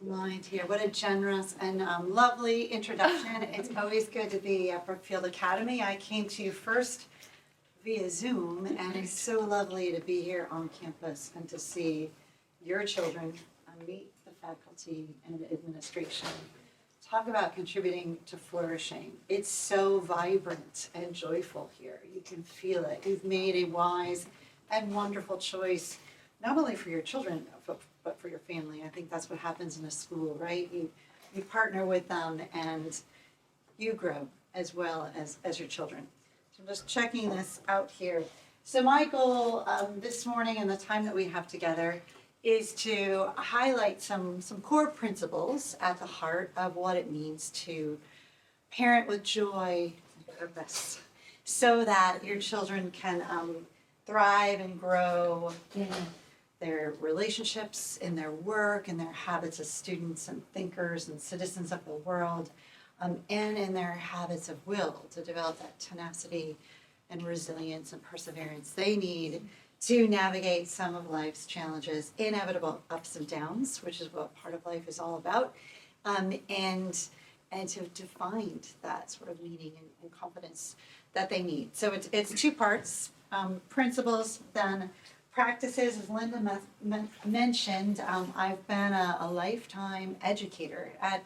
mind here. What a generous and lovely introduction. It's always good to be at Brookfield Academy. I came to you first via Zoom, and it's so lovely to be here on campus and to see your children meet the faculty and administration. Talk about contributing to flourishing. It's so vibrant and joyful here. You can feel it. You've made a wise and wonderful choice, not only for your children, but for your family. I think that's what happens in a school, right? You partner with them and you grow as well as your children. So I'm just checking this out here. So my goal this morning and the time that we have together is to highlight some core principles at the heart of what it means to parent with joy and purpose, so that your children can thrive and grow in their relationships, in their work, in their habits as students and thinkers and citizens of the world, and in their habits of will to develop that tenacity and resilience and perseverance they need to navigate some of life's challenges, inevitable ups and downs, which is what part of life is all about, and to find that sort of meaning and confidence that they need. So it's two parts, principles, then practices. As Linda mentioned, I've been a lifetime educator at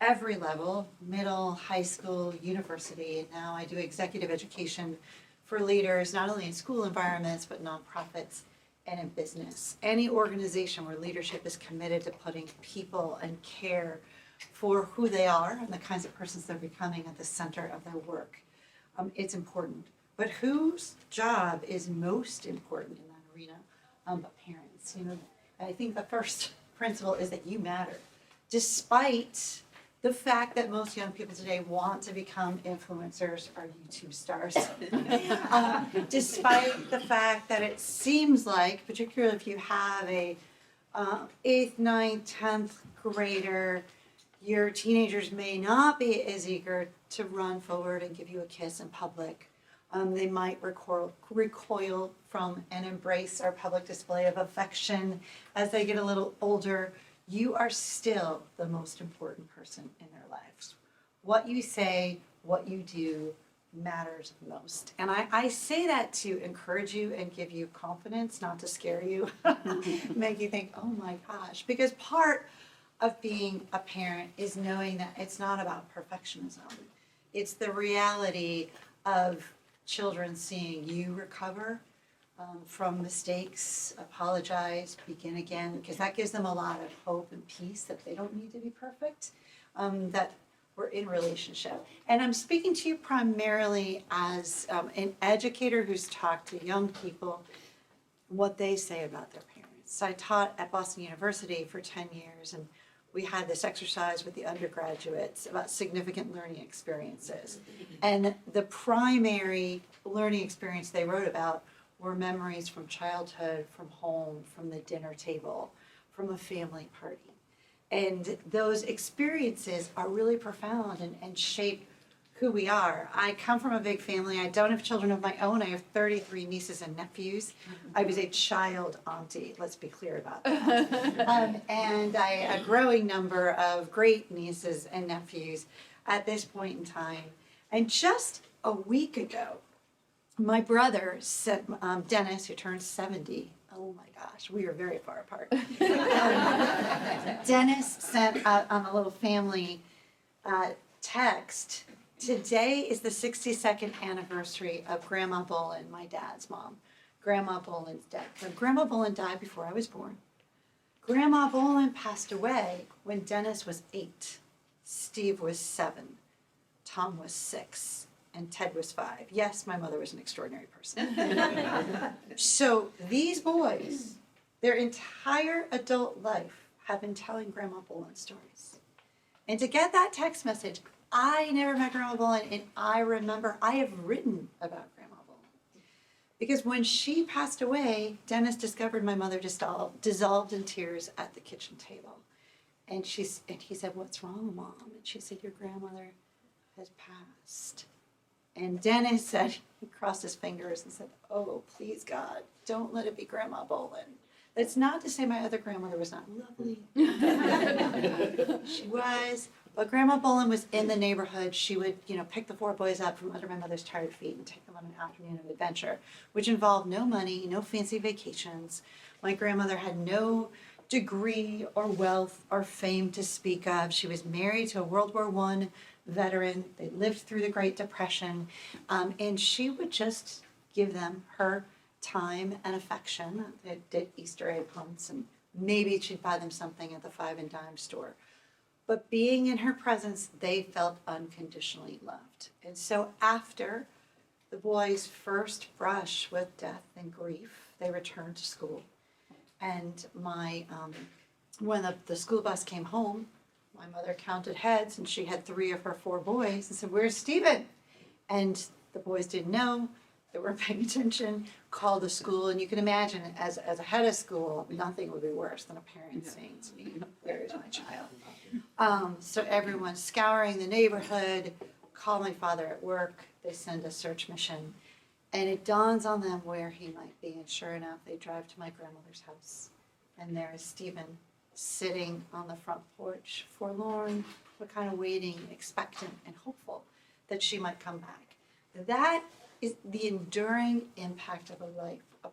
every level, middle, high school, university, and now I do executive education for leaders, not only in school environments, but nonprofits and in business. Any organization where leadership is committed to putting people and care for who they are and the kinds of persons they're becoming at the center of their work, it's important. But whose job is most important in that arena? But parents. I think the first principle is that you matter. Despite the fact that most young people today want to become influencers or YouTube stars, despite the fact that it seems like, particularly if you have a 8th, 9th, 10th grader, your teenagers may not be as eager to run forward and give you a kiss in public. They might recoil from and embrace our public display of affection as they get a little older. You are still the most important person in their lives. What you say, what you do matters most. And I say that to encourage you and give you confidence, not to scare you, make you think, oh my gosh. Because part of being a parent is knowing that it's not about perfectionism. It's the reality of children seeing you recover from mistakes, apologize, begin again, because that gives them a lot of hope and peace that they don't need to be perfect, that we're in relationship. And I'm speaking to you primarily as an educator who's talked to young people, what they say about their parents. I taught at Boston University for 10 years, and we had this exercise with the undergraduates about significant learning experiences. And the primary learning experience they wrote about were memories from childhood, from home, from the dinner table, from a family party. And those experiences are really profound and shape who we are. I come from a big family. I don't have children of my own. I have 33 nieces and nephews. I was a child auntie, let's be clear about that. And a growing number of great nieces and nephews at this point in time. And just a week ago, my brother, Dennis, who turned 70, oh my gosh, we are very far apart. Dennis sent out on a little family text, today is the 62nd anniversary of Grandma Bolin, my dad's mom. Grandma Bolin's dead. Grandma Bolin died before I was born. Grandma Bolin passed away when Dennis was 8, Steve was 7, Tom was 6. And Ted was 5. Yes, my mother was an extraordinary person. So these boys, their entire adult life, have been telling Grandma Bolin stories. And to get that text message, I never met Grandma Bolin, and I remember I have written about Grandma Bolin. Because when she passed away, Dennis discovered my mother dissolved in tears at the kitchen table. And he said, "What's wrong, Mom?" And she said, "Your grandmother has passed." And Dennis said, he crossed his fingers and said, "Oh, please God, don't let it be Grandma Bolin. It's not to say my other grandmother was not lovely. She was. But Grandma Bullen was in the neighborhood. She would, pick the four boys up from under my mother's tired feet and take them on an afternoon of adventure, which involved no money, no fancy vacations. My grandmother had no degree or wealth or fame to speak of. She was married to a World War I veteran. They lived through the Great Depression. And she would just give them her time and affection. They did Easter egg hunts, and maybe she'd buy them something at the five and dime store. But being in her presence, they felt unconditionally loved. And so after the boys' first brush with death and grief, they returned to school. And when the school bus came home, my mother counted heads, and she had three of her four boys, and said, "Where's Stephen?" And the boys didn't know. They weren't paying attention, called the school, and you can imagine, as a head of school, nothing would be worse than a parent saying to me, "Where is my child?" So everyone's scouring the neighborhood, call my father at work, they send a search mission, and it dawns on them where he might be, and sure enough, they drive to my grandmother's house, and there is Stephen sitting on the front porch, forlorn, but kind of waiting, expectant and hopeful that she might come back. That is the enduring impact of a life, a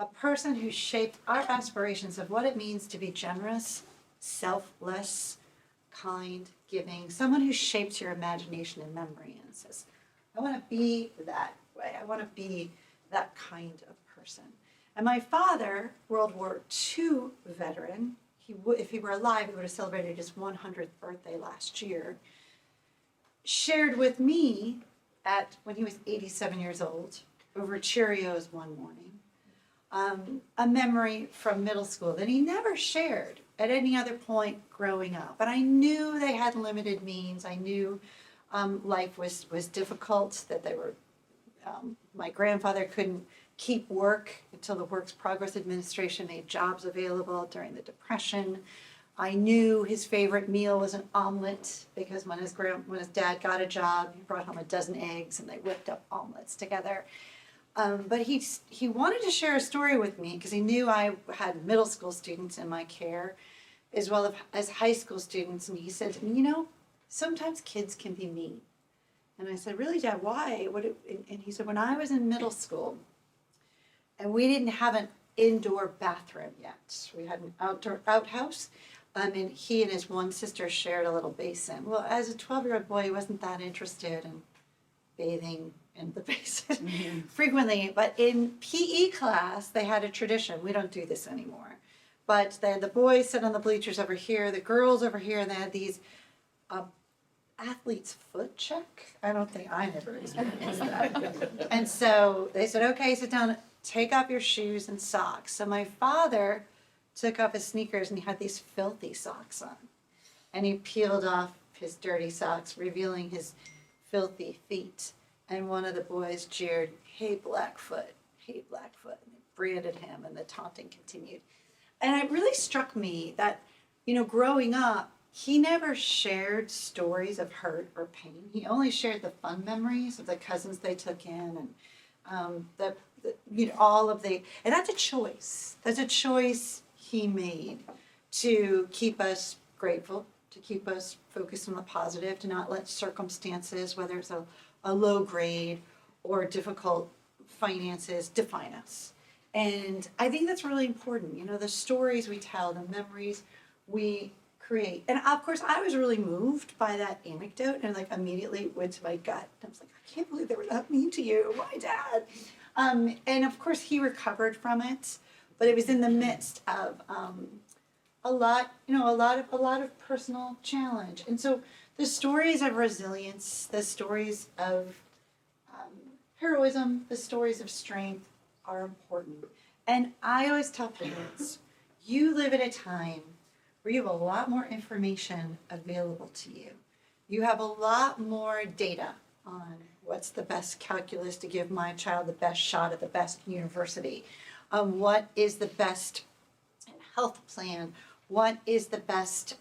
person who shaped our aspirations of what it means to be generous, selfless, kind, giving, someone who shapes your imagination and memory and says, "I want to be that way. I want to be that kind of person." And my father, World War II veteran, if he were alive, he would have celebrated his 100th birthday last year, shared with me when he was 87 years old, over Cheerios one morning, a memory from middle school that he never shared at any other point growing up. But I knew they had limited means. I knew life was difficult, that they were, my grandfather couldn't keep work until the Works Progress Administration made jobs available during the Depression. I knew his favorite meal was an omelet, because when his dad got a job, he brought home a dozen eggs and they whipped up omelets together. But he wanted to share a story with me because he knew I had middle school students in my care as well as high school students. And he said to me, sometimes kids can be mean. And I said, "Really, Dad, why?" And he said, "When I was in middle school and we didn't have an indoor bathroom yet, we had an outhouse. And he and his one sister shared a little basin. Well, as a 12-year-old boy, he wasn't that interested in bathing in the basin frequently. But in PE class, they had a tradition. We don't do this anymore. But they had the boys sit on the bleachers over here, the girls over here, and they had these athlete's foot check. I never experienced that. And so they said, "Okay, sit down, take off your shoes and socks." So my father took off his sneakers and he had these filthy socks on. And he peeled off his dirty socks, revealing his filthy feet. And one of the boys jeered, "Hey, Blackfoot, hey, Blackfoot." And they branded him, and the taunting continued. And it really struck me that, growing up, he never shared stories of hurt or pain. He only shared the fun memories of the cousins they took in, and and that's a choice. That's a choice he made to keep us grateful, to keep us focused on the positive, to not let circumstances, whether it's a low grade or difficult finances, define us. And I think that's really important. The stories we tell, the memories we create. And of course, I was really moved by that anecdote and immediately went to my gut. I was like, "I can't believe they were that mean to you, my dad." And of course, he recovered from it. But it was in the midst of a lot of personal challenge. And so the stories of resilience, the stories of heroism, the stories of strength are important. And I always tell parents, you live at a time where you have a lot more information available to you. You have a lot more data on what's the best calculus to give my child the best shot at the best university. What is the best health plan? What is the best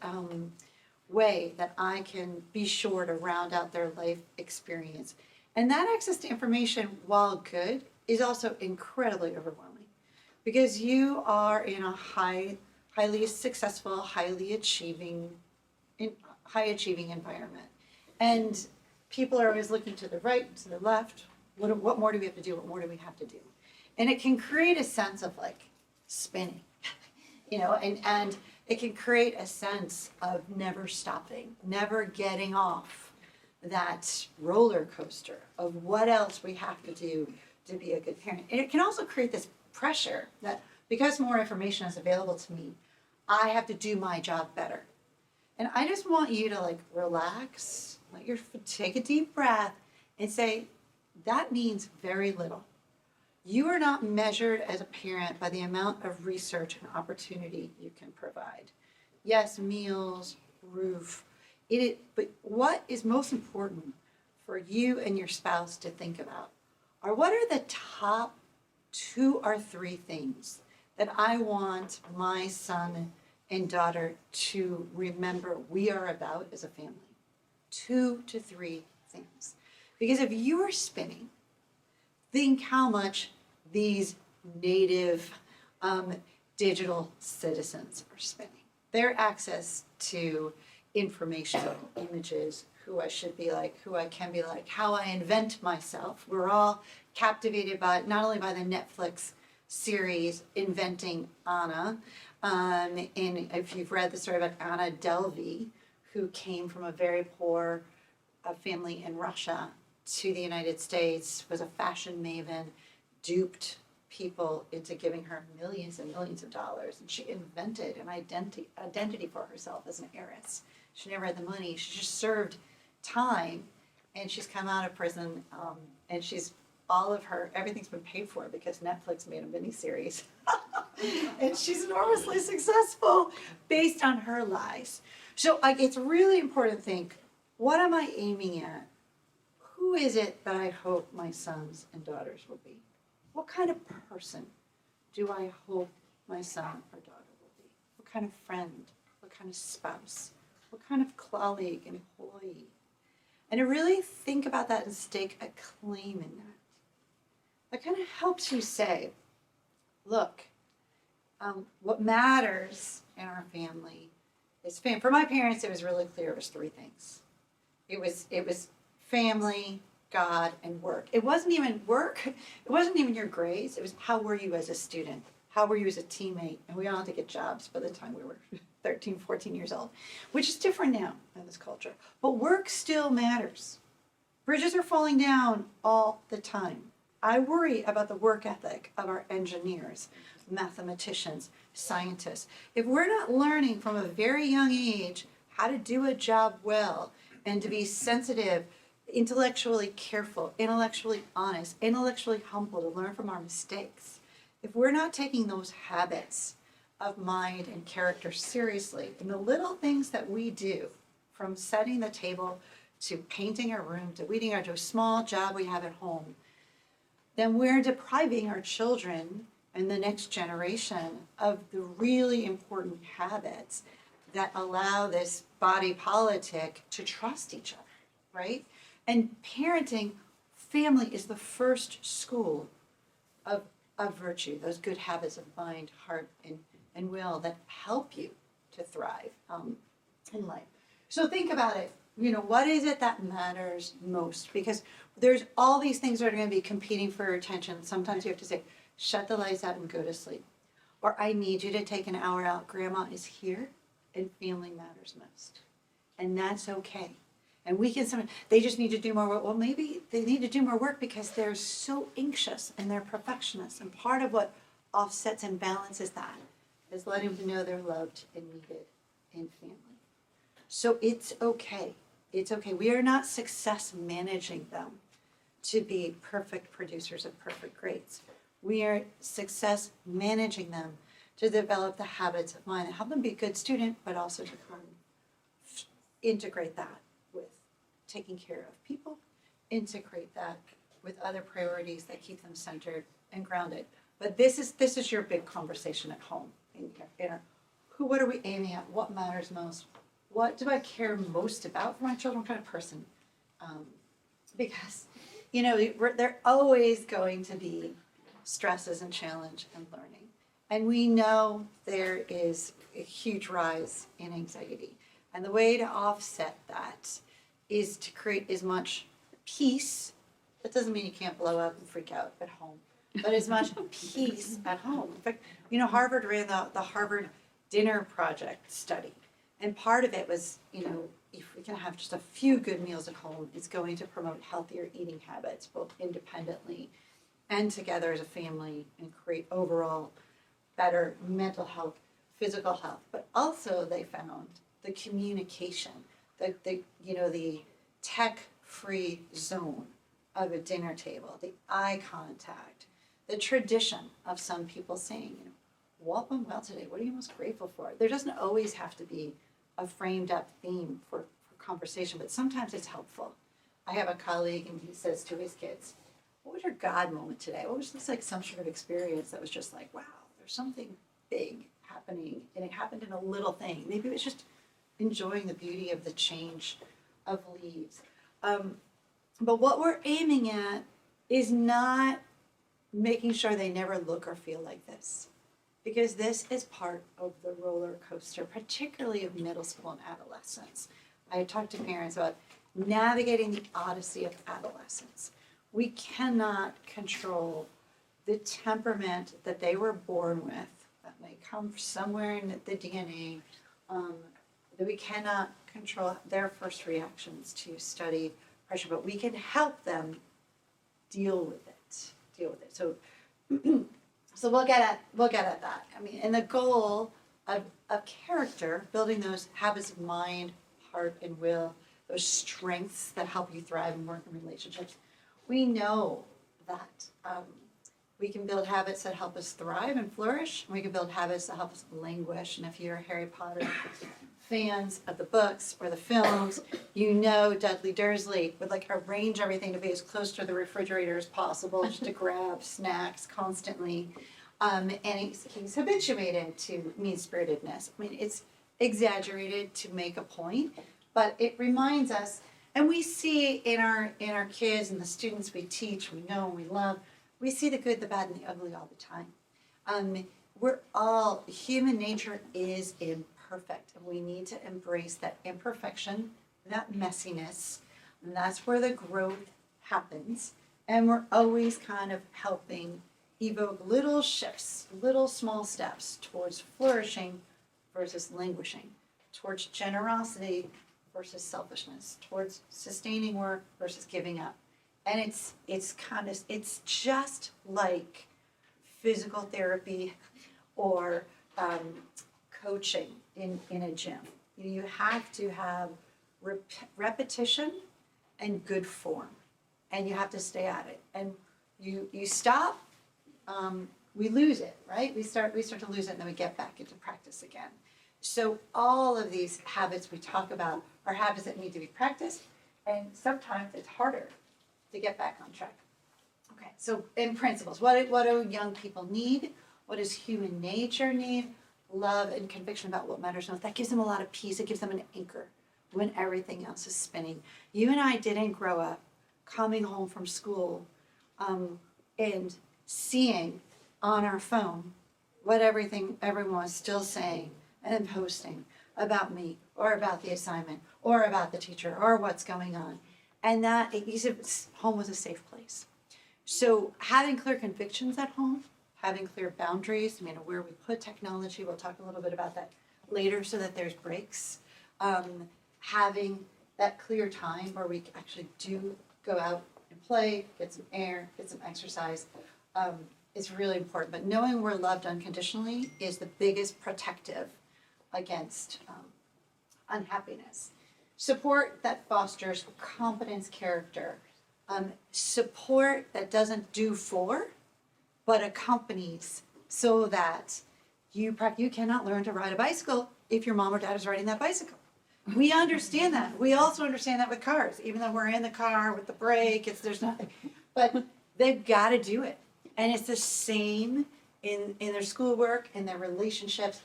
way that I can be sure to round out their life experience? And that access to information, while good, is also incredibly overwhelming. because you are in a highly successful, high achieving environment. And people are always looking to the right, to the left. What more do we have to do? What more do we have to do? And it can create a sense of like spinning, and it can create a sense of never stopping, never getting off that roller coaster of what else we have to do to be a good parent. And it can also create this pressure that because more information is available to me, I have to do my job better. And I just want you to like relax, take a deep breath and say, that means very little. You are not measured as a parent by the amount of research and opportunity you can provide. Yes, meals, roof, but what is most important for you and your spouse to think about are what are the top 2 or 3 things that I want my son and daughter to remember we are about as a family. 2 to 3 things. Because if you are spinning, think how much these native digital citizens are spinning. Their access to information, images, who I should be like, who I can be like, how I invent myself. We're all captivated by, not only by the Netflix series Inventing Anna, and if you've read the story about Anna Delvey, who came from a very poor family in Russia to the United States, was a fashion maven, duped people into giving her millions and millions of dollars, and she invented an identity for herself as an heiress. She never had the money. She just served time, and she's come out of prison, and everything's been paid for because Netflix made a miniseries. And she's enormously successful based on her lies. So it's really important to think, what am I aiming at? Who is it that I hope my sons and daughters will be? What kind of person do I hope my son or daughter will be? What kind of friend? What kind of spouse? What kind of colleague, employee? And to really think about that and stake a claim in that. That kind of helps you say, look, what matters in our family is family. For my parents, it was really clear it was 3 things. It was family, God, and work. It wasn't even work. It wasn't even your grades. It was how were you as a student? How were you as a teammate? And we all had to get jobs by the time we were 13, 14 years old, which is different now in this culture. But work still matters. Bridges are falling down all the time. I worry about the work ethic of our engineers, mathematicians, scientists. If we're not learning from a very young age how to do a job well and to be sensitive, intellectually careful, intellectually honest, intellectually humble, to learn from our mistakes, if we're not taking those habits of mind and character seriously, and the little things that we do, from setting the table to painting a room to weeding to a small job we have at home, then we're depriving our children and the next generation of the really important habits that allow this body politic to trust each other, right? And parenting, family is the first school of virtue, those good habits of mind, heart, and will that help you to thrive in life. So think about it. What is it that matters most? Because there's all these things that are going to be competing for your attention. Sometimes you have to say, shut the lights out and go to sleep. Or I need you to take an hour out. Grandma is here and family matters most. And that's okay. And they just need to do more work. Well, maybe they need to do more work because they're so anxious and they're perfectionists. And part of what offsets and balances that is letting them know they're loved and needed in family. So it's okay. It's okay. We are not success managing them to be perfect producers of perfect grades. We are success managing them to develop the habits of mind and help them be a good student, but also to integrate that with taking care of people, integrate that with other priorities that keep them centered and grounded. But this is your big conversation at home. What are we aiming at? What matters most? What do I care most about for my children? What kind of person? Because, they're always going to be stresses and challenge and learning. And we know there is a huge rise in anxiety. And the way to offset that is to create as much peace. That doesn't mean you can't blow up and freak out at home, but as much peace at home. In fact, Harvard ran the Harvard Dinner Project study. And part of it was, if we can have just a few good meals at home, it's going to promote healthier eating habits, both independently and together as a family, and create overall better mental health, physical health. But also they found the communication, the tech-free zone of a dinner table, the eye contact, the tradition of some people saying, what went well today? What are you most grateful for? There doesn't always have to be a framed up theme for conversation, but sometimes it's helpful. I have a colleague and he says to his kids, what was your God moment today? What was this, like, some sort of experience that was just like, wow, there's something big happening, and it happened in a little thing. Maybe it was just enjoying the beauty of the change of leaves. But what we're aiming at is not making sure they never look or feel like this, because this is part of the roller coaster, particularly of middle school and adolescence. I talked to parents about navigating the odyssey of adolescence. We cannot control the temperament that they were born with, that may come somewhere in the DNA, that we cannot control their first reactions to study pressure, but we can help them deal with it. So, so we'll get at that. I mean, and the goal of character, building those habits of mind, heart, and will, those strengths that help you thrive and work in relationships. We know that we can build habits that help us thrive and flourish, and we can build habits that help us languish. And if you're Harry Potter fans of the books or the films, Dudley Dursley would arrange everything to be as close to the refrigerator as possible, just to grab snacks constantly. And he's habituated to mean-spiritedness. I mean, it's exaggerated to make a point, but it reminds us, and we see in our kids and the students we teach, we know and we love, we see the good, the bad, and the ugly all the time. Human nature is imperfect, and we need to embrace that imperfection, that messiness, and that's where the growth happens. And we're always kind of helping evoke little shifts, little small steps towards flourishing versus languishing, towards generosity versus selfishness, towards sustaining work versus giving up. And it's just like physical therapy or coaching in a gym. You have to have repetition and good form, and you have to stay at it. And you stop, we lose it, right? We start to lose it, and then we get back into practice again. So all of these habits we talk about are habits that need to be practiced, and sometimes it's harder to get back on track. Okay, so in principles, what do young people need? What does human nature need? Love and conviction about what matters most. That gives them a lot of peace. It gives them an anchor when everything else is spinning. You and I didn't grow up coming home from school and seeing on our phone what everyone was still saying and posting about me or about the assignment or about the teacher or what's going on. And that home was a safe place. So having clear convictions at home, having clear boundaries, where we put technology, we'll talk a little bit about that later, so that there's breaks. Having that clear time where we actually do go out and play, get some air, get some exercise, is really important. But knowing we're loved unconditionally is the biggest protective against unhappiness. Support that fosters competence, character. Support that doesn't do for, but accompanies, so that you cannot learn to ride a bicycle if your mom or dad is riding that bicycle. We understand that. We also understand that with cars. Even though we're in the car with the brake, there's nothing. But they've got to do it. And it's the same in their schoolwork, in their relationships.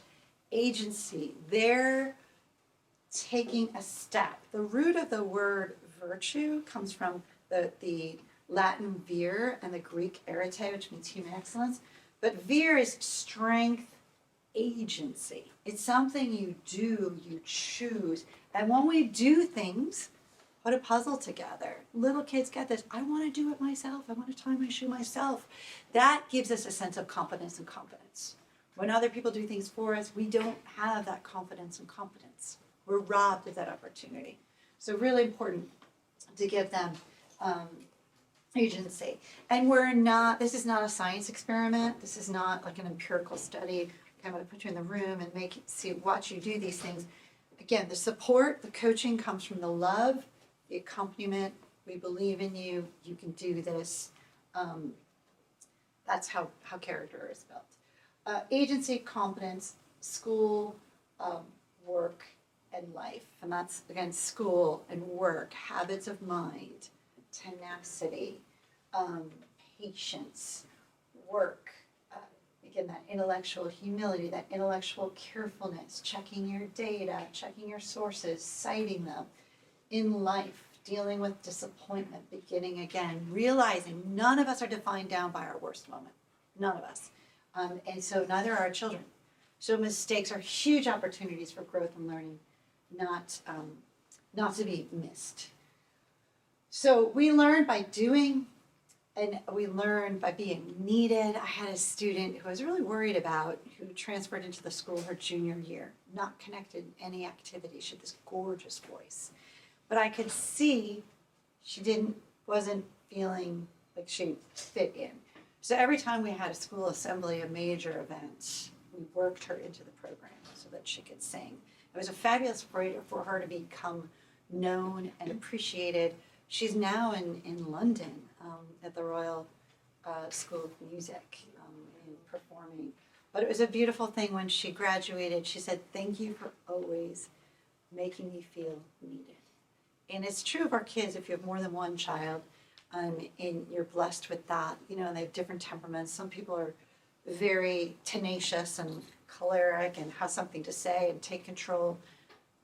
Agency. They're taking a step. The root of the word virtue comes from the Latin vir and the Greek arete, which means human excellence. But VEER is strength agency. It's something you do, you choose. And when we do things, put a puzzle together. Little kids get this. I want to do it myself. I want to tie my shoe myself. That gives us a sense of confidence and competence. When other people do things for us, we don't have that confidence and competence. We're robbed of that opportunity. So really important to give them agency. And this is not a science experiment. This is not like an empirical study. I'm going to put you in the room and watch you do these things. Again, the support, the coaching comes from the love, the accompaniment. We believe in you. You can do this. That's how character is built. Agency, competence, school, work, and life. And that's, again, school and work, habits of mind, tenacity, patience, work, again, that intellectual humility, that intellectual carefulness, checking your data, checking your sources, citing them. In life, dealing with disappointment, beginning again, realizing none of us are defined down by our worst moment. None of us. And so neither are our children. So mistakes are huge opportunities for growth and learning, not to be missed. So we learn by doing, and we learn by being needed. I had a student who I was really worried about, who transferred into the school her junior year, not connected in any activity. She had this gorgeous voice. But I could see she wasn't feeling like she fit in. So every time we had a school assembly, a major event, we worked her into the program so that she could sing. It was a fabulous way for her to become known and appreciated. She's now in London at the Royal School of Music and performing. But it was a beautiful thing when she graduated. She said, "Thank you for always making me feel needed." And it's true of our kids. If you have more than one child, and you're blessed with that, and they have different temperaments. Some people are very tenacious and choleric and have something to say and take control.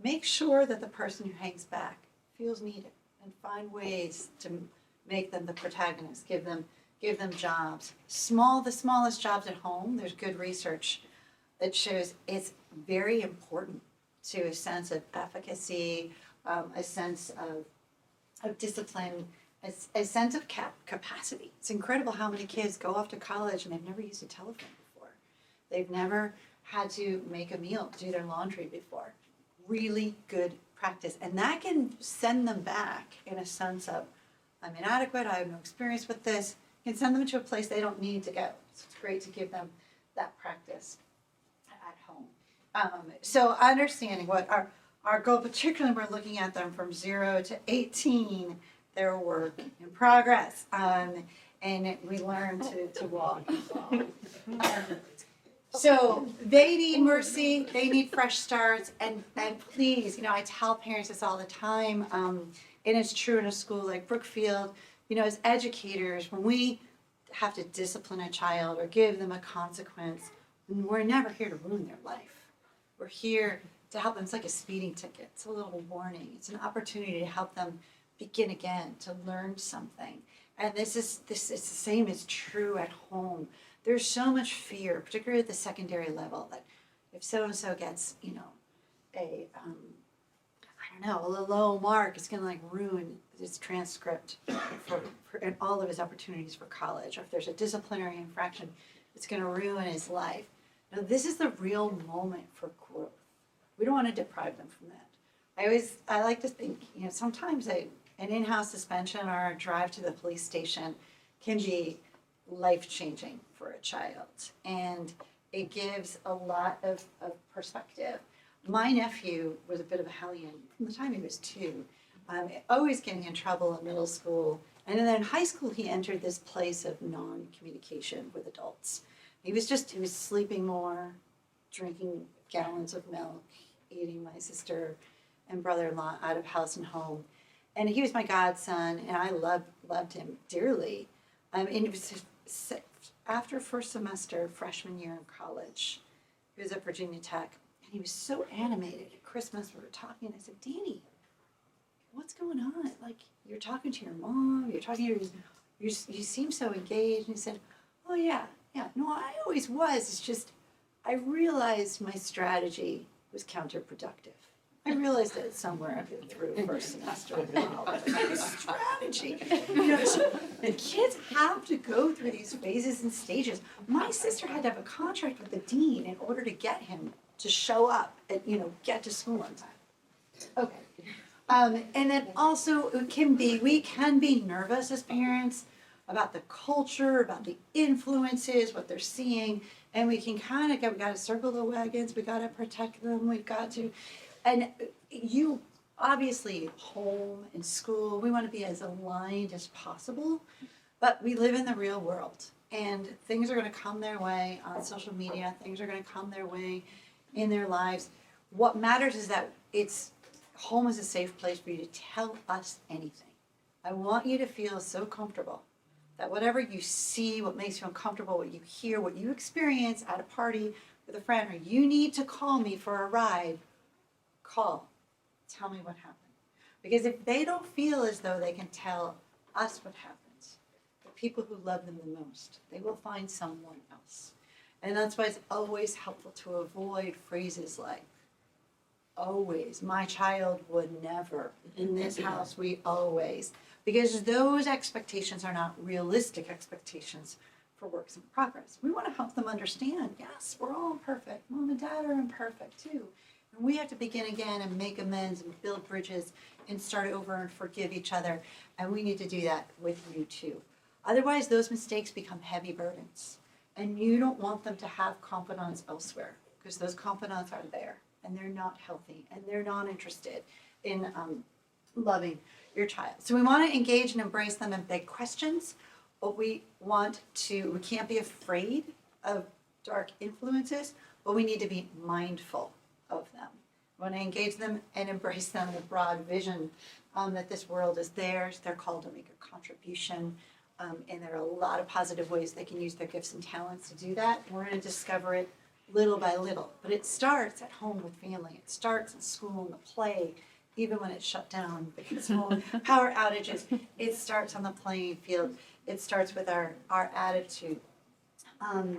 Make sure that the person who hangs back feels needed, and find ways to make them the protagonist. Give them jobs. The smallest jobs at home. There's good research that shows it's very important to a sense of efficacy, a sense of discipline, a sense of capacity. It's incredible how many kids go off to college and they've never used a telephone before. They've never had to make a meal, do their laundry before. Really good practice. And that can send them back in a sense of, I'm inadequate, I have no experience with this. It can send them to a place they don't need to go. So it's great to give them that practice at home. So understanding what our goal, particularly we're looking at them from 0 to 18, their work in progress. And we learn to walk. So they need mercy, they need fresh starts, and please, I tell parents this all the time, and it's true in a school like Brookfield, as educators, when we have to discipline a child or give them a consequence, we're never here to ruin their life. We're here to help them. It's like a speeding ticket. It's a little warning. It's an opportunity to help them begin again, to learn something. And this is the same is true at home. There's so much fear, particularly at the secondary level, that if so-and-so gets, a low mark, it's going to ruin his transcript and all of his opportunities for college. Or if there's a disciplinary infraction, it's going to ruin his life. Now, this is the real moment for growth. We don't want to deprive them from that. I like to think, sometimes an in-house suspension or a drive to the police station can be life-changing for a child, and it gives a lot of perspective. My nephew was a bit of a hellion from the time he was 2, always getting in trouble in middle school, and then in high school he entered this place of non-communication with adults. He was sleeping more, drinking gallons of milk, eating my sister and brother-in-law out of house and home, and he was my godson, and I loved him dearly. And it was after first semester, freshman year in college. He was at Virginia Tech, and he was so animated. At Christmas, we were talking, and I said, "Danny, what's going on? You're talking to your mom, you seem so engaged." And he said, "Oh yeah, Yeah, no, I always was. It's just, I realized my strategy was counterproductive. I realized it somewhere through first semester of college. My strategy. So the kids have to go through these phases and stages. My sister had to have a contract with the dean in order to get him to show up and, get to school on time. Okay. And then also we can be nervous as parents about the culture, about the influences, what they're seeing, and we can kind of we got to circle the wagons, we got to protect them, we've got to, and you obviously home and school, we want to be as aligned as possible, but we live in the real world, and things are going to come their way on social media, things are going to come their way in their lives. What matters is that home is a safe place for you to tell us anything. I want you to feel so comfortable that whatever you see, what makes you uncomfortable, what you hear, what you experience at a party with a friend, or you need to call me for a ride, call. Tell me what happened. Because if they don't feel as though they can tell us what happens, the people who love them the most, they will find someone else. And that's why it's always helpful to avoid phrases like, always, my child would never, in this house we always, because those expectations are not realistic expectations for works in progress. We want to help them understand, yes, we're all imperfect, mom and dad are imperfect too, and we have to begin again and make amends and build bridges and start over and forgive each other, and we need to do that with you too. Otherwise, those mistakes become heavy burdens, and you don't want them to have confidants elsewhere, because those confidants are there. And they're not healthy, and they're not interested in loving your child. So we want to engage and embrace them in big questions, but we can't be afraid of dark influences, but we need to be mindful of them. We want to engage them and embrace them with a broad vision that this world is theirs. They're called to make a contribution, and there are a lot of positive ways they can use their gifts and talents to do that. We're going to discover it little by little, but it starts at home with family. It starts in school, in the play, even when it's shut down because of power outages. It starts on the playing field. It starts with our attitude. And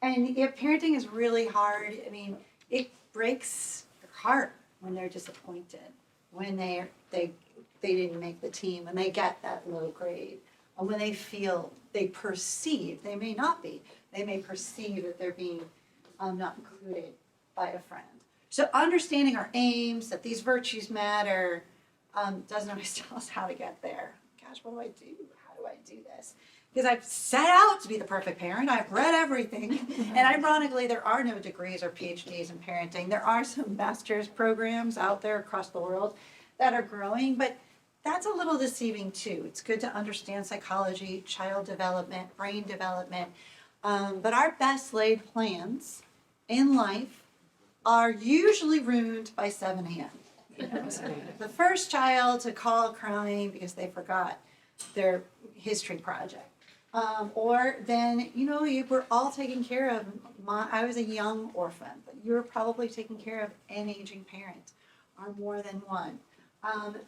parenting is really hard. I mean, it breaks your heart when they're disappointed, when they didn't make the team, and they get that low grade, or when they perceive, they may not be, they may perceive that they're being not included by a friend. So understanding our aims, that these virtues matter, doesn't always tell us how to get there. Gosh, what do I do? How do I do this? Because I've set out to be the perfect parent. I've read everything. And ironically, there are no degrees or PhDs in parenting. There are some master's programs out there across the world that are growing, but that's a little deceiving too. It's good to understand psychology, child development, brain development, but our best laid plans in life are usually ruined by 7 a.m. The first child to call crying because they forgot their history project. Or then, you were all taken care of. I was a young orphan, but you were probably taking care of an aging parent or more than one.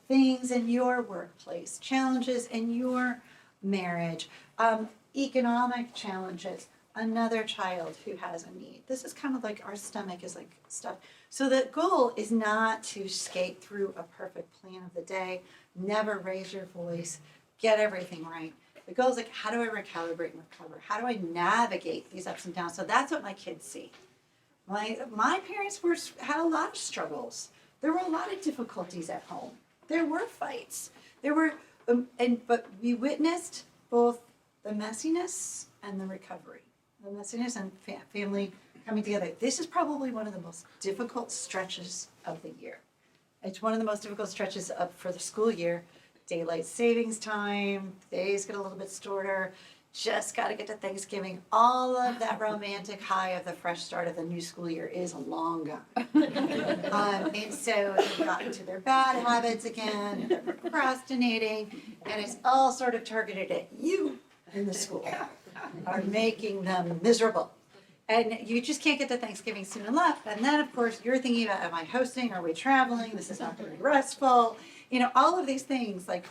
Things in your workplace, challenges in your marriage, economic challenges, another child who has a need. This is kind of like our stomach is like stuff. So the goal is not to skate through a perfect plan of the day, never raise your voice, get everything right. The goal is like, how do I recalibrate and recover? How do I navigate these ups and downs? So that's what my kids see. My parents had a lot of struggles. There were a lot of difficulties at home. There were fights. There were, but we witnessed both the messiness and the recovery. The messiness and family coming together. This is probably one of the most difficult stretches of the year. It's one of the most difficult stretches for the school year. Daylight savings time, days get a little bit shorter, just got to get to Thanksgiving. All of that romantic high of the fresh start of the new school year is long gone. And so they've gotten to their bad habits again, they're procrastinating, and it's all sort of targeted at you in the school, are making them miserable. And you just can't get to Thanksgiving soon enough. And then, of course, you're thinking about, am I hosting? Are we traveling? This is not going to be restful. All of these things, like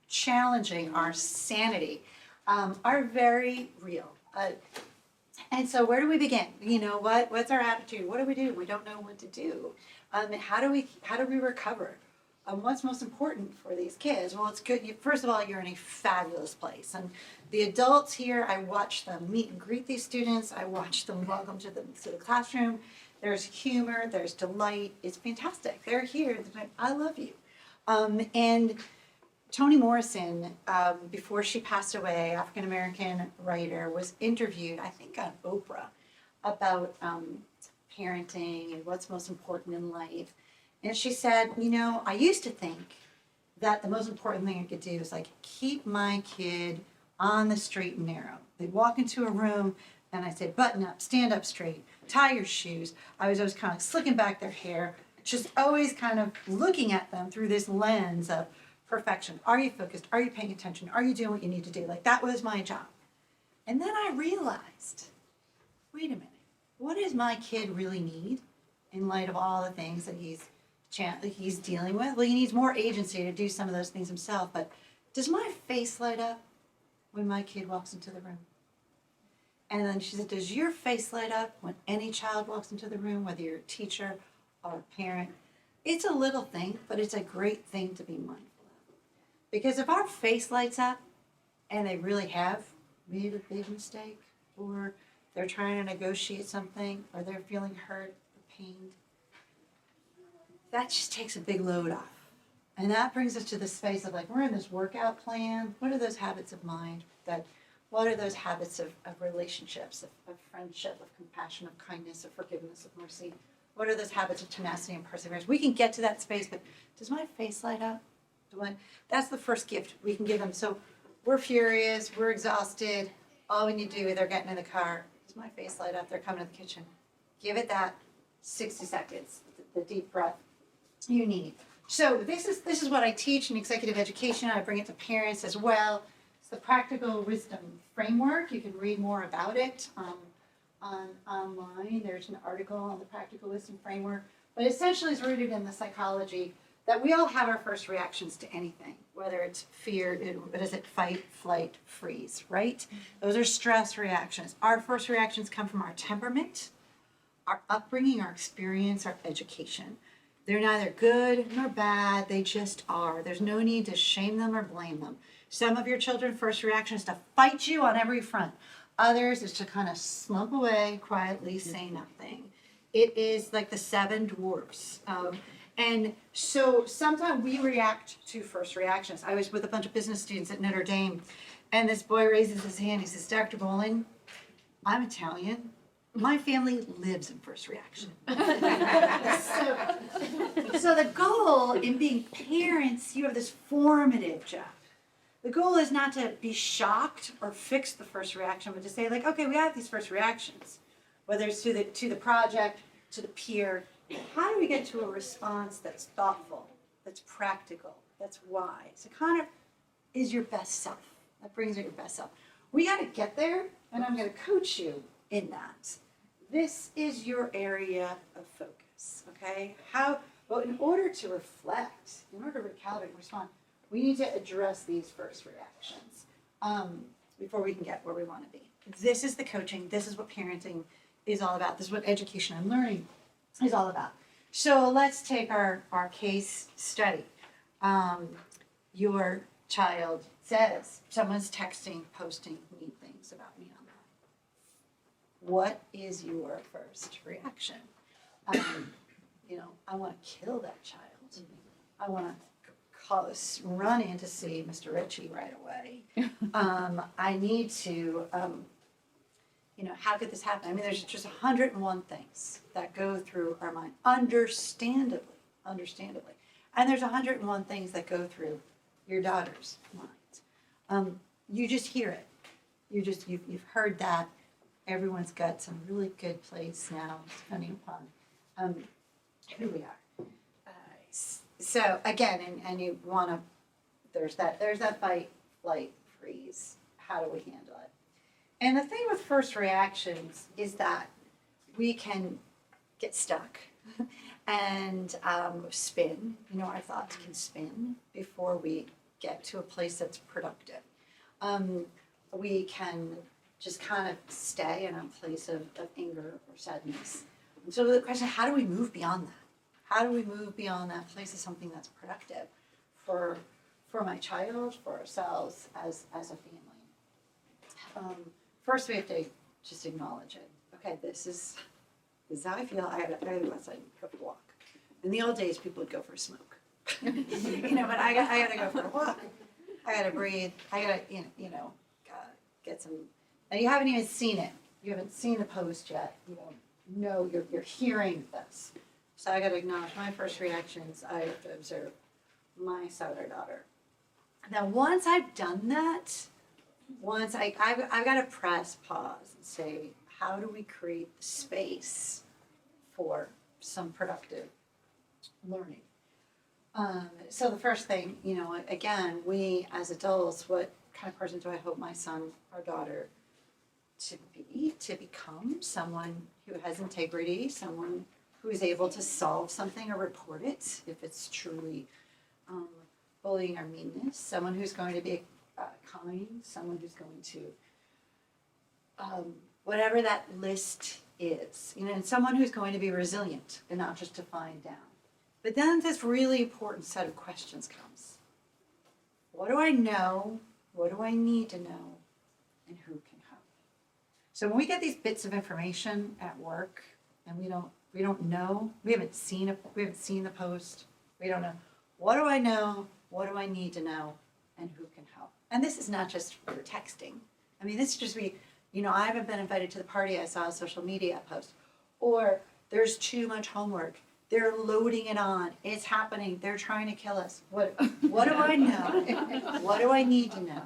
challenging our sanity, are very real. And so where do we begin? You know, what's our attitude? What do? We don't know what to do. How do we recover? What's most important for these kids? Well, it's good. First of all, you're in a fabulous place. And the adults here, I watch them meet and greet these students. I watch them welcome to the classroom. There's humor, there's delight. It's fantastic. They're here. They're like, I love you. And Toni Morrison, before she passed away, African-American writer, was interviewed, I think on Oprah, about parenting and what's most important in life. And she said, you know, I used to think that the most important thing I could do is like keep my kid on the straight and narrow. They'd walk into a room and I'd say, button up, stand up straight, tie your shoes. I was always kind of slicking back their hair, just always kind of looking at them through this lens of perfection. Are you focused? Are you paying attention? Are you doing what you need to do? Like that was my job. And then I realized, wait a minute, what does my kid really need in light of all the things that he's dealing with? Well, he needs more agency to do some of those things himself, but does my face light up when my kid walks into the room? And then she said, does your face light up when any child walks into the room, whether you're a teacher or a parent? It's a little thing, but it's a great thing to be mindful of. Because if our face lights up and they really have made a big mistake, or they're trying to negotiate something, or they're feeling hurt or pained, that just takes a big load off. And that brings us to the space of like, we're in this workout plan. What are those habits of mind? What are those habits of relationships, of friendship, of compassion, of kindness, of forgiveness, of mercy? What are those habits of tenacity and perseverance? We can get to that space, but does my face light up? That's the first gift we can give them. So we're furious, we're exhausted. All we need to do is they're getting in the car. Does my face light up? They're coming to the kitchen. Give it that 60 seconds, the deep breath you need. So this is what I teach in executive education. I bring it to parents as well. It's the practical wisdom framework. You can read more about it online. There's an article on the practical wisdom framework. But essentially it's rooted in the psychology that we all have our first reactions to anything, whether it's fear, what is it, fight, flight, freeze, right? Those are stress reactions. Our first reactions come from our temperament, our upbringing, our experience, our education. They're neither good nor bad, they just are. There's no need to shame them or blame them. Some of your children's first reaction is to fight you on every front. Others is to kind of slump away, quietly say nothing. It is like the seven dwarfs. And so sometimes we react to first reactions. I was with a bunch of business students at Notre Dame, and this boy raises his hand. He says, Dr. Bowling, I'm Italian. My family lives in first reaction. So the goal in being parents, you have this formative job. The goal is not to be shocked or fix the first reaction, but to say like, okay, we have these first reactions, whether it's to the project, to the peer. How do we get to a response that's thoughtful, that's practical, that's wise? It kind of is your best self. That brings out your best self. We got to get there, and I'm going to coach you in that. This is your area of focus, okay? Well, in order to reflect, in order to recalibrate and respond, we need to address these first reactions before we can get where we want to be. This is the coaching. This is what parenting is all about. This is what education and learning is all about. So let's take our case study. Your child says, someone's texting, posting mean things about me online. What is your first reaction? I want to kill that child. I want to run in to see Mr. Ritchie right away. I need to, how could this happen? I mean, there's just 101 things that go through our mind, understandably. And there's 101 things that go through your daughter's mind. You just hear it. You've heard that. Everyone's got some really good place now, depending upon who we are. So again, and you want to, there's that fight, flight, freeze. How do we handle it? And the thing with first reactions is that we can get stuck and spin. Our thoughts can spin before we get to a place that's productive. We can just kind of stay in a place of anger or sadness. And so the question, how do we move beyond that? How do we move beyond that place of something that's productive for my child, for ourselves as a family? First, we have to just acknowledge it. Okay, this is how I feel. I gotta go outside and go for a walk. In the old days, people would go for a smoke. But I gotta go for a walk. I gotta breathe. I gotta, get some. And you haven't even seen it. You haven't seen the post yet. You don't know. You're hearing this. So I gotta acknowledge my first reactions. I have to observe my son or daughter. Now, once I've done that, I've got to press pause and say, how do we create the space for some productive learning? So the first thing, again, we as adults, what kind of person do I hope my son or daughter to become? Someone who has integrity, someone who is able to solve something or report it if it's truly bullying or meanness, someone who's going to be kind, someone who's going to, whatever that list is, and someone who's going to be resilient and not just to find down. But then this really important set of questions comes. What do I know? What do I need to know? And who can help? So when we get these bits of information at work and we don't know, we haven't seen the post, we don't know, what do I know? What do I need to know? And who can help? And this is not just for texting. I mean, this is just I haven't been invited to the party. I saw a social media post. Or there's too much homework. They're loading it on. It's happening. They're trying to kill us. What do I know? What do I need to know?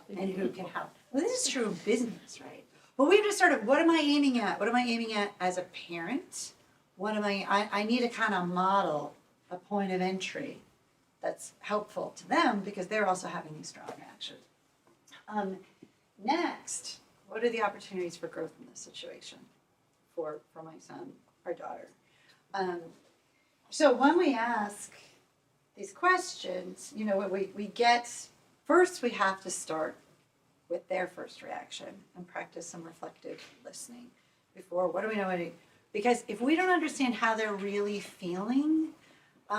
And who can help? Well, this is true of business, right? But we have to sort of, what am I aiming at? What am I aiming at as a parent? I need to kind of model a point of entry that's helpful to them because they're also having these strong reactions. Next, what are the opportunities for growth in this situation for my son or daughter? So when we ask these questions, we get, first we have to start with their first reaction and practice some reflective listening before, what do we know? Because if we don't understand how they're really feeling,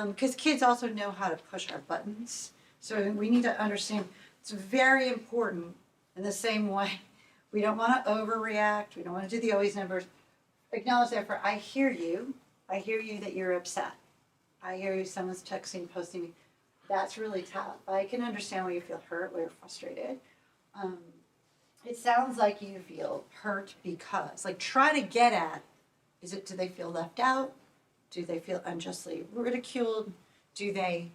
because kids also know how to push our buttons, so we need to understand it's very important in the same way. We don't want to overreact. We don't want to do the always numbers. Acknowledge therefore, I hear you. I hear you that you're upset. I hear you, someone's texting, posting me. That's really tough. I can understand why you feel hurt, why you're frustrated. It sounds like you feel hurt because, try to get at, do they feel left out? Do they feel unjustly ridiculed? Do they,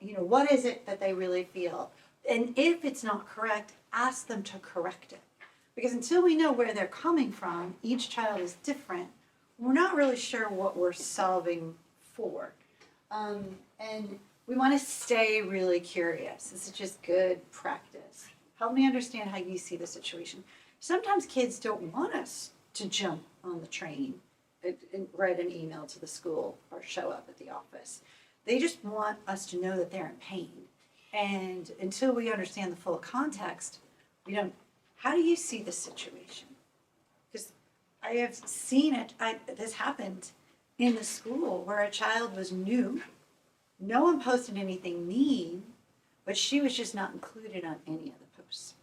what is it that they really feel? And if it's not correct, ask them to correct it. Because until we know where they're coming from, each child is different. We're not really sure what we're solving for. And we want to stay really curious. This is just good practice. Help me understand how you see the situation. Sometimes kids don't want us to jump on the train and write an email to the school or show up at the office. They just want us to know that they're in pain. And until we understand the full context, how do you see the situation? Because I have seen it, this happened in the school where a child was new. No one posted anything mean, but she was just not included on any of the posts.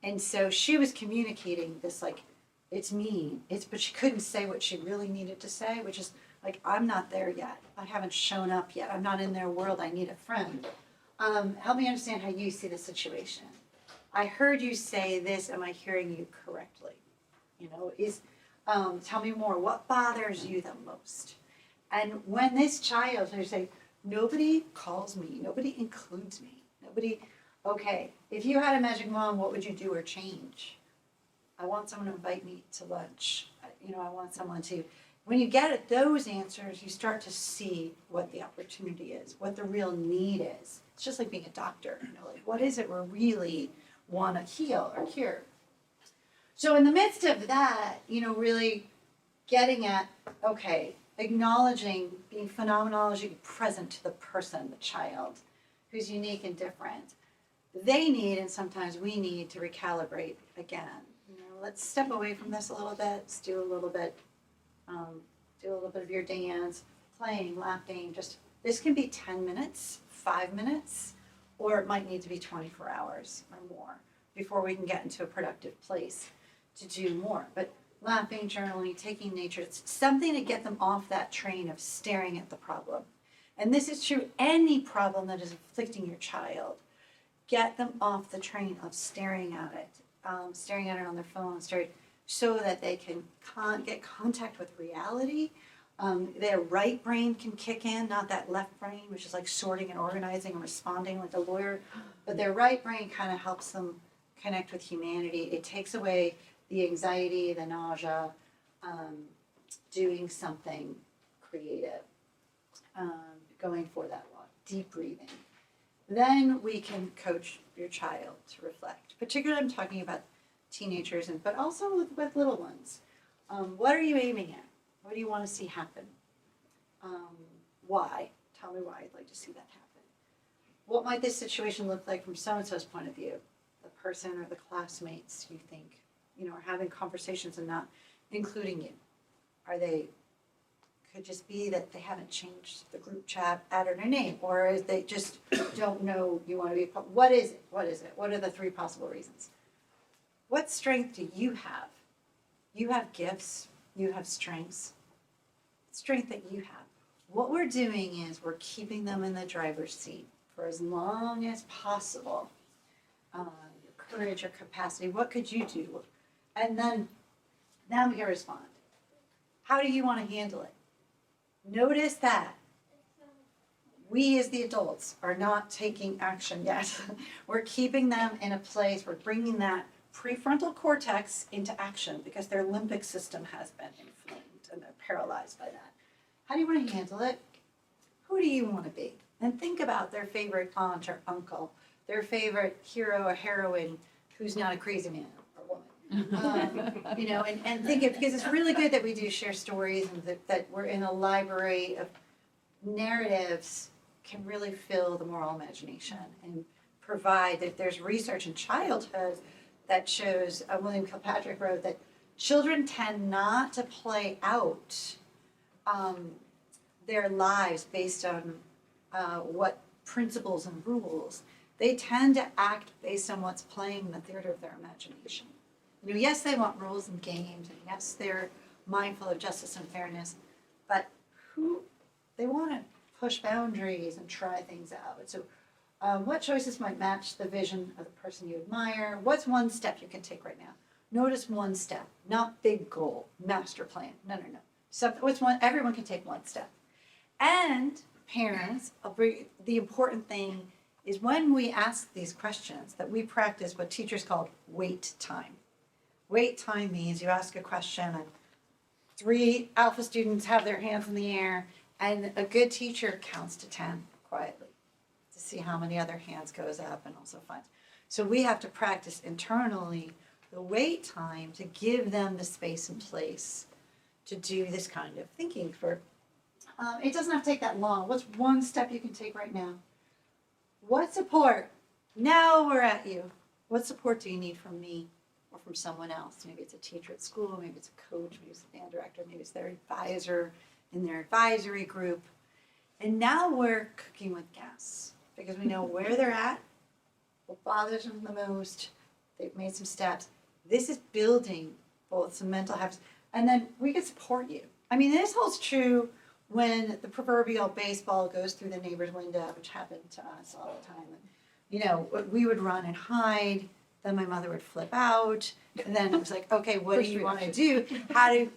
And so she was communicating this it's mean, but she couldn't say what she really needed to say, which is I'm not there yet. I haven't shown up yet. I'm not in their world. I need a friend. Help me understand how you see the situation. I heard you say this. Am I hearing you correctly? Tell me more. What bothers you the most? And when this child, they say, nobody calls me, nobody includes me, okay, if you had a magic wand, what would you do or change? I want someone to invite me to lunch. I want someone to, when you get at those answers, you start to see what the opportunity is, what the real need is. It's just like being a doctor, what is it we really want to heal or cure? So in the midst of that, really getting at, okay, acknowledging, being phenomenologically present to the person, the child, who's unique and different. They need, and sometimes we need, to recalibrate again. let's step away from this a little bit. Let's do a little bit of your dance, playing, laughing. Just this can be 10 minutes, 5 minutes, or it might need to be 24 hours or more before we can get into a productive place to do more. But laughing, journaling, taking nature, it's something to get them off that train of staring at the problem. And this is true any problem that is afflicting your child. Get them off the train of staring at it on their phone, so that they can get contact with reality. Their right brain can kick in, not that left brain, which is like sorting and organizing and responding like a lawyer. But their right brain kind of helps them connect with humanity. It takes away the anxiety, the nausea, doing something creative, going for that walk, deep breathing. Then we can coach your child to reflect. Particularly, I'm talking about teenagers, but also with little ones. What are you aiming at? What do you want to see happen? Why? Tell me why you'd like to see that happen. What might this situation look like from so-and-so's point of view? The person or the classmates you think, are having conversations and not including you. Could just be that they haven't changed the group chat, added a name, or they just don't know you want to be, what is it? What is it? What are the 3 possible reasons? What strength do you have? You have gifts, you have strengths. Strength that you have. What we're doing is we're keeping them in the driver's seat for as long as possible. Your courage, your capacity, what could you do? And then we can respond. How do you want to handle it? Notice that we as the adults are not taking action yet. We're keeping them in a place, we're bringing that prefrontal cortex into action because their limbic system has been inflamed and they're paralyzed by that. How do you want to handle it? Who do you want to be? And think about their favorite aunt or uncle, their favorite hero or heroine who's not a crazy man or woman. And think it, because it's really good that we do share stories and that we're in a library of narratives can really fill the moral imagination and provide that there's research in childhood that shows, William Kilpatrick wrote that children tend not to play out their lives based on what principles and rules. They tend to act based on what's playing in the theater of their imagination. Yes, they want rules and games, and yes, they're mindful of justice and fairness, but they want to push boundaries and try things out. So what choices might match the vision of the person you admire? What's one step you can take right now? Notice one step, not big goal, master plan. No. So what's one? Everyone can take one step. And parents, the important thing is when we ask these questions that we practice what teachers call wait time. Wait time means you ask a question and 3 alpha students have their hands in the air and a good teacher counts to 10 quietly to see how many other hands goes up and also finds. So we have to practice internally the wait time to give them the space and place to do this kind of thinking. It doesn't have to take that long. What's one step you can take right now? What support? Now we're at you. What support do you need from me or from someone else? Maybe it's a teacher at school, maybe it's a coach, maybe it's a band director, maybe it's their advisor in their advisory group. And now we're cooking with gas because we know where they're at, what bothers them the most. They've made some steps. This is building both some mental habits, and then we can support you. This holds true when the proverbial baseball goes through the neighbor's window, which happened to us all the time. We would run and hide. Then my mother would flip out. And then it was like, okay, what do you want to do?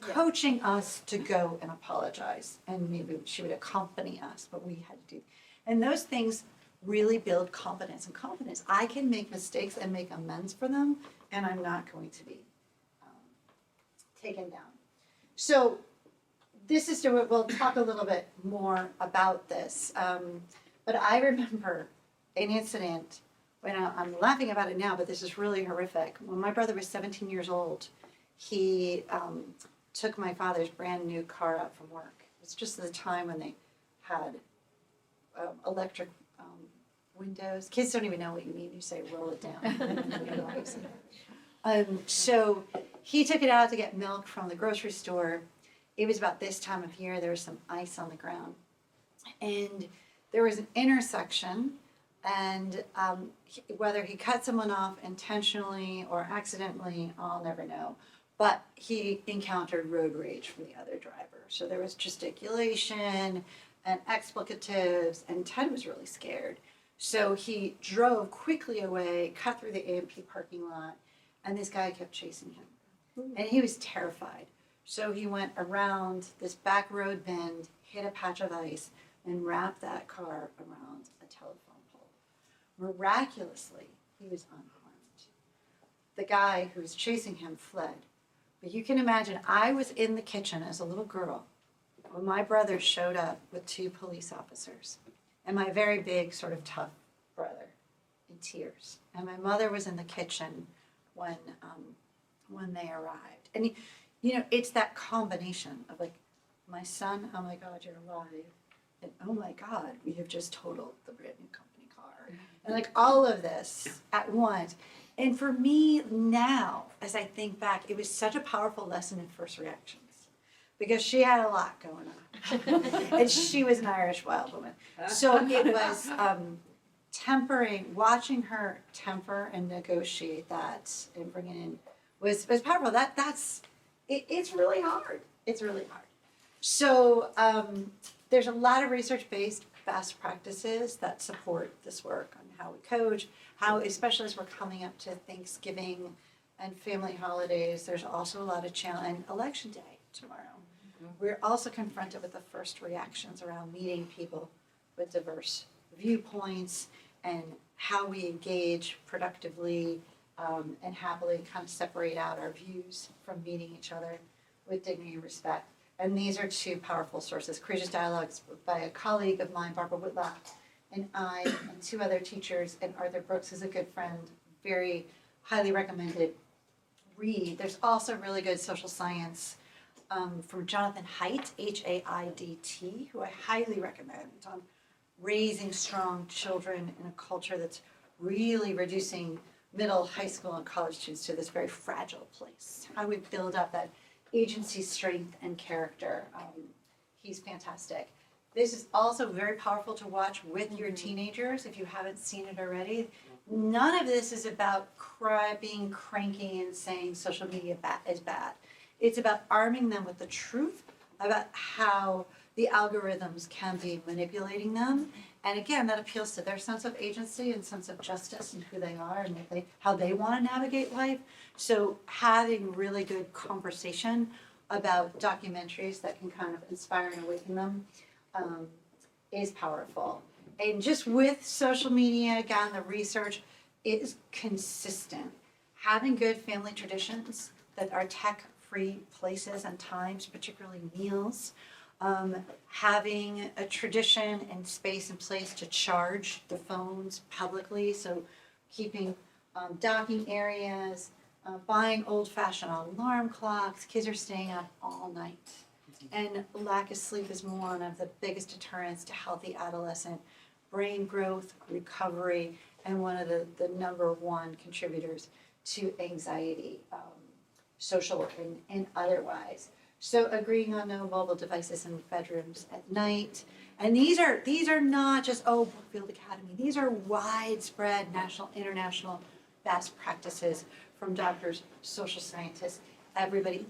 Coaching us to go and apologize. And maybe she would accompany us, but we had to do. And those things really build confidence. And confidence, I can make mistakes and make amends for them, and I'm not going to be taken down. So we'll talk a little bit more about this. But I remember an incident when I'm laughing about it now, but this is really horrific. When my brother was 17 years old, he took my father's brand new car out from work. It was just the time when they had electric windows. Kids don't even know what you mean. You say roll it down. So he took it out to get milk from the grocery store. It was about this time of year. There was some ice on the ground. And there was an intersection, and whether he cut someone off intentionally or accidentally, I'll never know. But he encountered road rage from the other driver. So there was gesticulation and explicatives, and Ted was really scared. So he drove quickly away, cut through the A&P parking lot, and this guy kept chasing him. And he was terrified. So he went around this back road bend, hit a patch of ice, and wrapped that car around a telephone pole. Miraculously, he was unharmed. The guy who was chasing him fled. But you can imagine, I was in the kitchen as a little girl when my brother showed up with 2 police officers and my very big, sort of tough brother in tears. And my mother was in the kitchen when they arrived. And you know, it's that combination of like, my son, oh my God, you're alive. And oh my God, we have just totaled the brand new company car. And like all of this at once. And for me now, as I think back, it was such a powerful lesson in first reactions because she had a lot going on. And she was an Irish wild woman. So it was tempering, watching her temper and negotiate that and bring it in was powerful. It's really hard. It's really hard. So there's a lot of research-based best practices that support this work on how we coach, how, especially as we're coming up to Thanksgiving and family holidays, there's also a lot of challenge, and Election Day tomorrow. We're also confronted with the first reactions around meeting people with diverse viewpoints and how we engage productively and happily kind of separate out our views from meeting each other with dignity and respect. And these are 2 powerful sources. Courageous Dialogues by a colleague of mine, Barbara Whitlock, and I, and 2 other teachers, and Arthur Brooks is a good friend, very highly recommended read. There's also really good social science from Jonathan Haidt, H-A-I-D-T, who I highly recommend, on raising strong children in a culture that's really reducing middle, high school, and college students to this very fragile place. How we build up that agency, strength, and character. He's fantastic. This is also very powerful to watch with your teenagers if you haven't seen it already. None of this is about being cranky and saying social media is bad. It's about arming them with the truth about how the algorithms can be manipulating them. And again, that appeals to their sense of agency and sense of justice and who they are and how they want to navigate life. So having really good conversation about documentaries that can kind of inspire and awaken them is powerful. And just with social media, again, the research is consistent. Having good family traditions that are tech-free places and times, particularly meals, having a tradition and space and place to charge the phones publicly, so keeping docking areas, buying old-fashioned alarm clocks. Kids are staying up all night. And lack of sleep is one of the biggest deterrents to healthy adolescent brain growth, recovery, and one of the number 1 contributors to anxiety, social and otherwise. So agreeing on no mobile devices in bedrooms at night. And these are not just, Brookfield Academy. These are widespread national, international best practices from doctors, social scientists, everybody.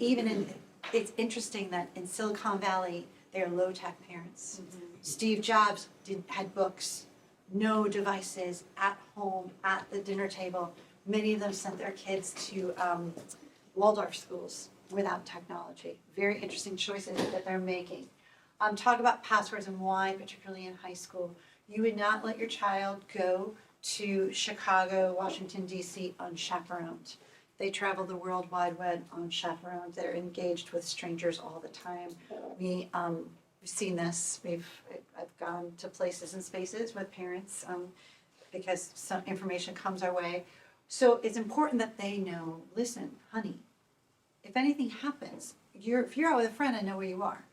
It's interesting that in Silicon Valley, they're low-tech parents. Mm-hmm. Steve Jobs had books, no devices, at home, at the dinner table. Many of them sent their kids to Waldorf schools without technology. Very interesting choices that they're making. Talk about passwords and why, particularly in high school. You would not let your child go to Chicago, Washington, D.C. unchaperoned. They travel the World Wide Web unchaperoned. They're engaged with strangers all the time. We've seen this. I've gone to places and spaces with parents because some information comes our way. So it's important that they know, listen, honey, if anything happens, if you're out with a friend, I know where you are.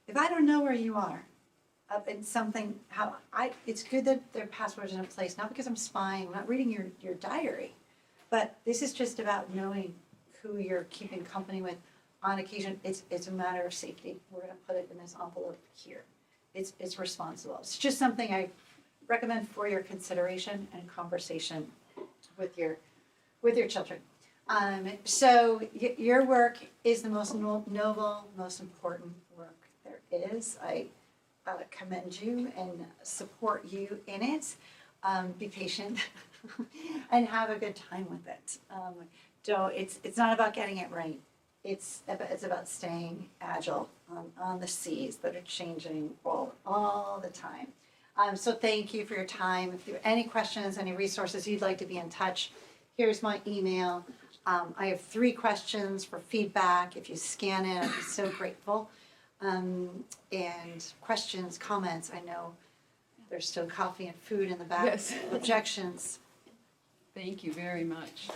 If I don't know where you are, in something, it's good that their passwords are in place, not because I'm spying, I'm not reading your diary, but this is just about knowing who you're keeping company with on occasion, it's a matter of safety. We're gonna put it in this envelope here. It's responsible. It's just something I recommend for your consideration and conversation with your children. So your work is the most noble, most important work there is. I commend you and support you in it. Be patient and have a good time with it. It's not about getting it right. It's about staying agile on the seas that are changing all the time. So thank you for your time. If you have any questions, any resources, you'd like to be in touch, here's my email. I have 3 questions for feedback. If you scan it, I'd be so grateful. And questions, comments, I know there's still coffee and food in the back. Yes. Objections. Thank you very much.